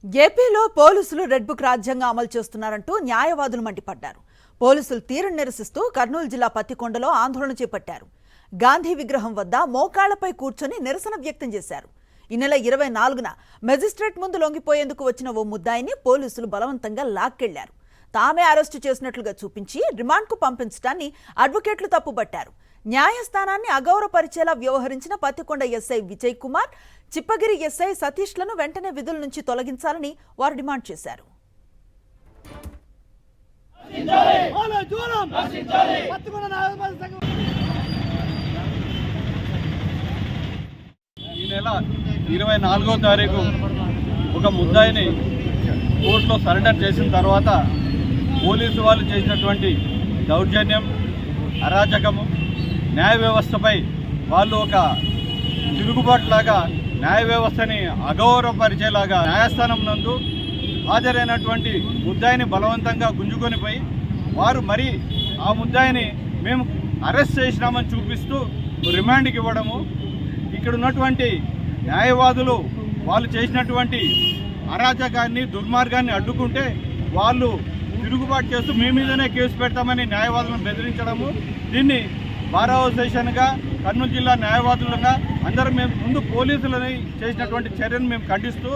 ఏపీలో పోలీసులు red book రాజ్యాంగం అమలు చేస్తున్నారంటూ న్యాయవాదులు మండిపడ్డారు. పోలీసులు తీరును నిరసిస్తూ కర్నూలు జిల్లా పత్తికొండలో ఆందోళన చేపట్టారు. గాంధీ విగ్రహం వద్ద మోకాళ్లపై కూర్చొని నిరసన వ్యక్తం చేశారు. ఈ నెల 24న మెజిస్ట్రేట్ ముందు లొంగిపోయేందుకు వచ్చిన ఓ ముద్దాయిని పోలీసులు బలవంతంగా లాక్కెళ్లారు. తామే అరెస్టు చేసినట్లుగా చూపించి రిమాండ్కు పంపించడాన్ని అడ్వకేట్లు తప్పుబట్టారు. న్యాయస్థానాన్ని అగౌరవపరిచేలా వ్యవహరించిన పత్తికొండ ఎస్ఐ విజయ్ కుమార్, చిప్పగిరి ఎస్ఐ సతీష్లను వెంటనే విధుల నుంచి తొలగించాలని వారు డిమాండ్ చేశారు. ఈ నెల 24వ తారీఖు ఒక ముద్దాయిని కోర్టులో సరెండర్ చేసిన తర్వాత పోలీసు వాళ్ళు చేసినటువంటి దౌర్జన్యం, అరాచకము, న్యాయ వ్యవస్థపై వాళ్ళు ఒక తిరుగుబాటులాగా న్యాయ వ్యవస్థని అగౌరవపరిచేలాగా న్యాయస్థానం నందు హాజరైనటువంటి ముద్దాయిని బలవంతంగా గుంజుకొని పోయి వారు మరి ఆ ముద్దాయిని మేము అరెస్ట్ చేసినామని చూపిస్తూ రిమాండ్కి ఇవ్వడము, ఇక్కడ ఉన్నటువంటి న్యాయవాదులు వాళ్ళు చేసినటువంటి అరాచకాన్ని, దుర్మార్గాన్ని అడ్డుకుంటే వాళ్ళు తిరుగుబాటు చేస్తూ మీ మీదనే కేసు పెడతామని న్యాయవాదులను బెదిరించడము, దీన్ని బార్ అసోసియేషన్గా కర్నూలు జిల్లా న్యాయవాదులుగా అందరం మేము ముందు పోలీసులని చేసినటువంటి చర్యను మేము ఖండిస్తూ